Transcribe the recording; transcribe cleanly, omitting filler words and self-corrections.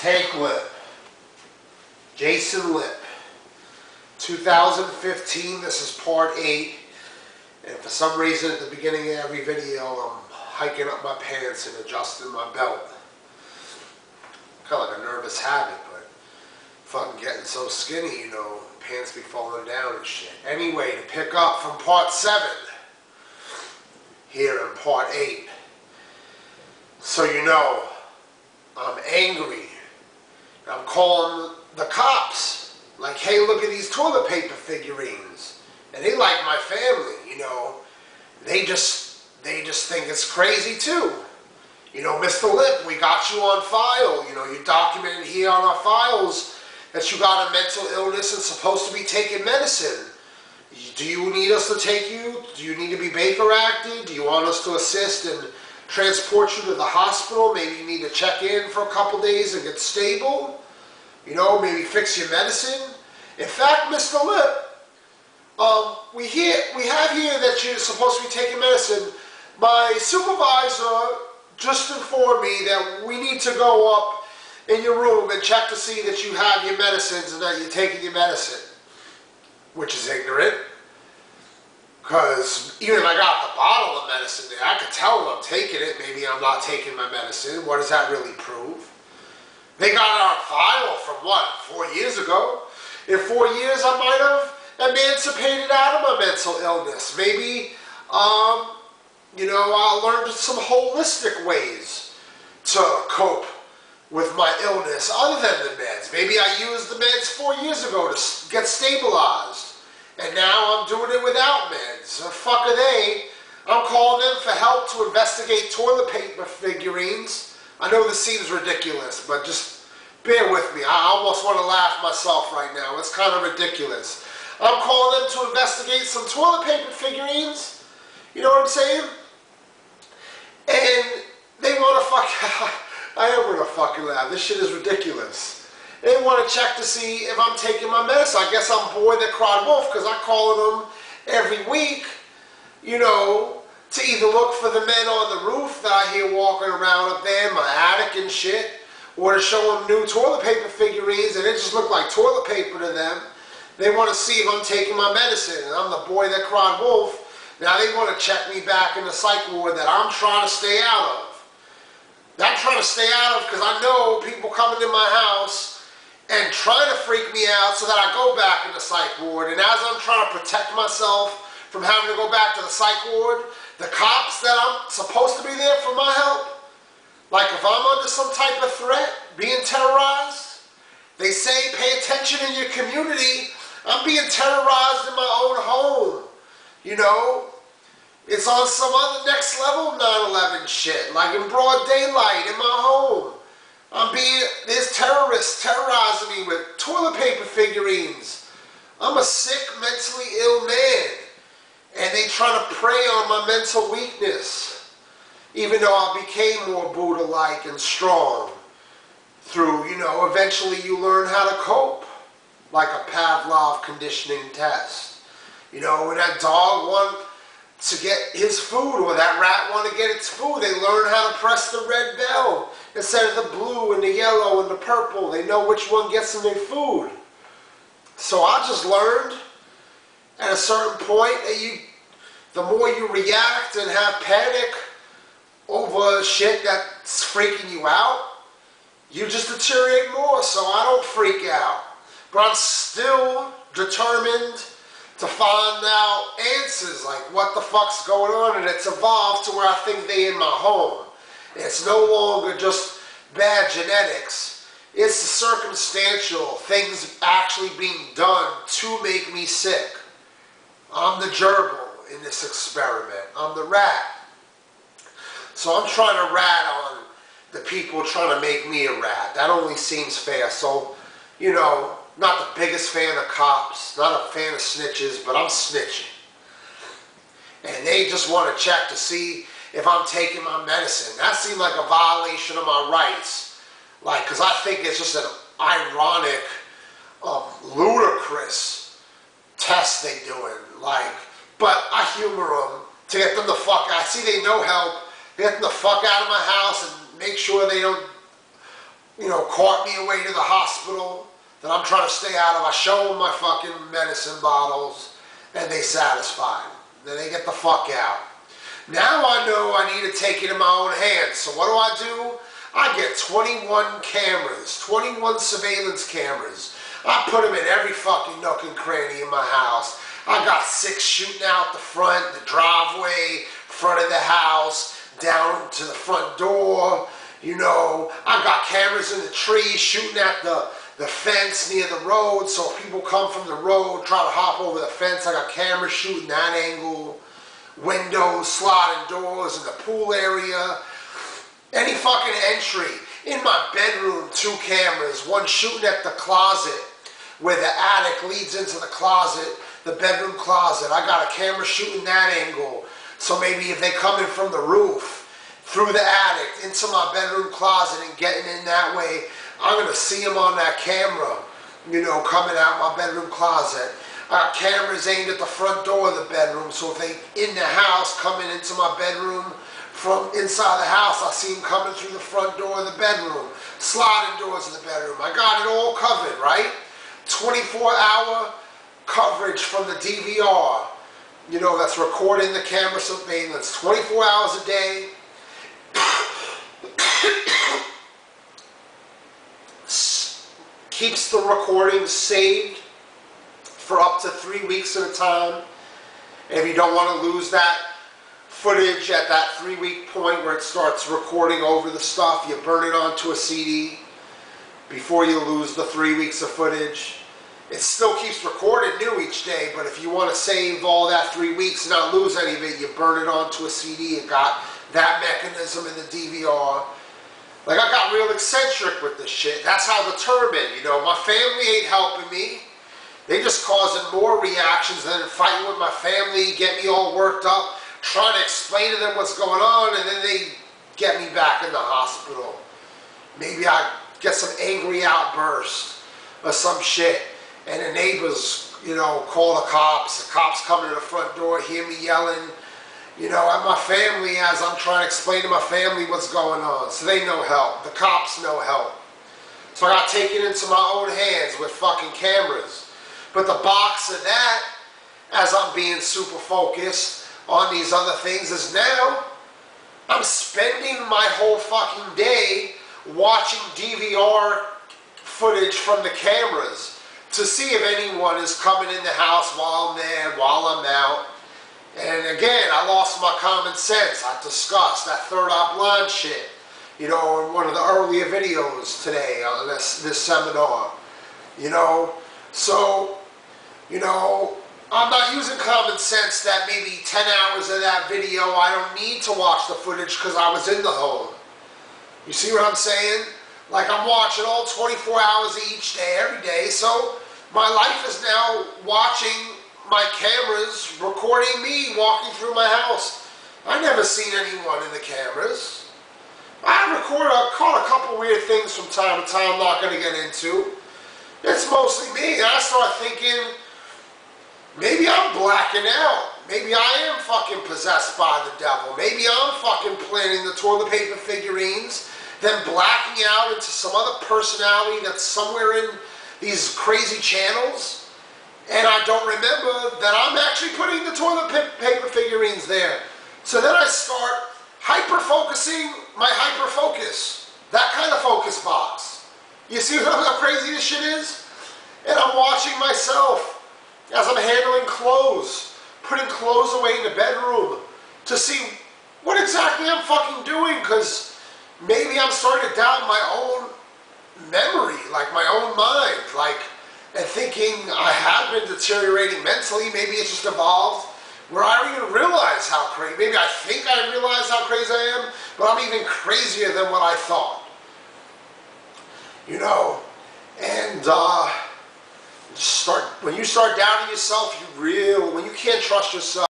Take LIPP. Jason LIPP. 2015, this is part 8. And for some reason at the beginning of every video, I'm hiking up my pants and adjusting my belt. Kind of like a nervous habit, but fucking getting so skinny, you know, pants be falling down and shit. Anyway, to pick up from part 7, here in part 8. So you know, I'm angry. I'm calling the cops. Like, hey, look at these toilet paper figurines. And they like my family, you know. They just think it's crazy too. You know, Mr. LIPP, we got you on file. You know, you documented here on our files that you got a mental illness and supposed to be taking medicine. Do you need us to take you? Do you need to be Baker acted? Do you want us to assist and transport you to the hospital? Maybe you need to check in for a couple days and get stable. You know, maybe fix your medicine. In fact, Mr. LIPP, we have here that you're supposed to be taking medicine. My supervisor just informed me that we need to go up in your room and check to see that you have your medicines and that you're taking your medicine. Which is ignorant. Because even if I got the bottle of medicine there, I could tell them I'm taking it. Maybe I'm not taking my medicine. What does that really prove? They got it on file from what, 4 years ago? In 4 years I might have emancipated out of my mental illness. Maybe, you know, I learned some holistic ways to cope with my illness other than the meds. Maybe I used the meds 4 years ago to get stabilized. And now I'm doing it without meds. The fuck are they? I'm calling them for help to investigate toilet paper figurines. I know this seems ridiculous, but just bear with me. I almost want to laugh myself right now. It's kind of ridiculous. I'm calling them to investigate some toilet paper figurines. You know what I'm saying? And they want to fuck... I am going to fucking laugh. This shit is ridiculous. They want to check to see if I'm taking my medicine. I guess I'm boy that cried wolf because I call them every week, you know, to either look for the men on the roof that I hear walking around up there in my attic and shit, or to show them new toilet paper figurines and it just looked like toilet paper to them. They want to see if I'm taking my medicine and I'm the boy that cried wolf. Now they want to check me back in the psych ward that I'm trying to stay out of. I'm trying to stay out of because I know people coming to my house and trying to freak me out so that I go back in the psych ward. And as I'm trying to protect myself from having to go back to the psych ward, the cops that I'm supposed to be there for my help, like if I'm under some type of threat, being terrorized, they say pay attention in your community. I'm being terrorized in my own home, you know. It's on some other next level 9/11 shit, like in broad daylight in my home. There's terrorists terrorizing me with toilet paper figurines. I'm a sick, mentally ill man. And they try to prey on my mental weakness. Even though I became more Buddha-like and strong. Through, you know, eventually you learn how to cope. Like a Pavlov conditioning test. You know, when that dog wants to get his food, or that rat want to get its food, they learn how to press the red bell instead of the blue and the yellow and the purple. They know which one gets them their food. So I just learned at a certain point that the more you react and have panic over shit that's freaking you out, you just deteriorate more. So I don't freak out, but I'm still determined to find out answers, like what the fuck's going on, and it's evolved to where I think they in my home. It's no longer just bad genetics. It's the circumstantial things actually being done to make me sick. I'm the gerbil in this experiment. I'm the rat. So I'm trying to rat on the people trying to make me a rat. That only seems fair. So, you know, not the biggest fan of cops, not a fan of snitches, but I'm snitching. And they just want to check to see if I'm taking my medicine. That seemed like a violation of my rights. Like, because I think it's just an ironic, ludicrous test they doing. Like, but I humor them to get them the fuck out. I see they know help. Get them the fuck out of my house and make sure they don't cart me away to the hospital that I'm trying to stay out of. I show them my fucking medicine bottles, and they satisfied. Then they get the fuck out. Now I know I need to take it in my own hands. So what do? I get 21 cameras, 21 surveillance cameras. I put them in every fucking nook and cranny in my house. I got 6 shooting out the front, the driveway, front of the house, down to the front door. I got cameras in the trees shooting at the fence near the road, so if people come from the road, try to hop over the fence, I got cameras shooting that angle. Windows, sliding doors in the pool area. Any fucking entry. In my bedroom, 2 cameras. One shooting at the closet where the attic leads into the closet, the bedroom closet. I got a camera shooting that angle. So maybe if they come in from the roof, through the attic, into my bedroom closet and getting in that way, I'm going to see them on that camera, coming out my bedroom closet. I got cameras aimed at the front door of the bedroom, so if they in the house, coming into my bedroom from inside the house, I see them coming through the front door of the bedroom, sliding doors of the bedroom. I got it all covered, right? 24-hour coverage from the DVR, that's recording the camera surveillance, 24 hours a day. Keeps the recording saved for up to 3 weeks at a time. And if you don't want to lose that footage at that 3-week point where it starts recording over the stuff, you burn it onto a CD before you lose the 3 weeks of footage. It still keeps recording new each day, but if you want to save all that 3 weeks and not lose any of it, you burn it onto a CD. It got that mechanism in the DVR. Like, I got real eccentric with this shit. That's how determined, my family ain't helping me. They just causing more reactions than fighting with my family, get me all worked up, trying to explain to them what's going on, and then they get me back in the hospital. Maybe I get some angry outburst or some shit, and the neighbors, call the cops. The cops come to the front door, hear me yelling, at my family as I'm trying to explain to my family what's going on. So they no help. The cops no help. So I got taken into my own hands with fucking cameras. But the box of that, as I'm being super focused on these other things, is now I'm spending my whole fucking day watching DVR footage from the cameras to see if anyone is coming in the house while I'm there, while I'm out. And again, I lost my common sense. I discussed that third eye blind shit, in one of the earlier videos today on this seminar. So, I'm not using common sense that maybe 10 hours of that video I don't need to watch the footage because I was in the home. You see what I'm saying? Like, I'm watching all 24 hours of each day, every day, so my life is now watching my cameras recording me walking through my house. I never seen anyone in the cameras. I caught a couple weird things from time to time I'm not going to get into. It's mostly me, and I start thinking, maybe I'm blacking out. Maybe I am fucking possessed by the devil. Maybe I'm fucking planning the toilet paper figurines, then blacking out into some other personality that's somewhere in these crazy channels. And I don't remember that I'm actually putting the toilet paper figurines there. So then I start hyper-focusing my hyper-focus. That kind of focus box. You see how crazy this shit is? And I'm watching myself as I'm handling clothes, putting clothes away in the bedroom to see what exactly I'm fucking doing, because maybe I'm starting to doubt my own memory, like my own mind, and thinking I have been deteriorating mentally. Maybe it's just evolved where I don't even realize how crazy. Maybe I think I realize how crazy I am, but I'm even crazier than what I thought. And when you start doubting yourself, when you can't trust yourself.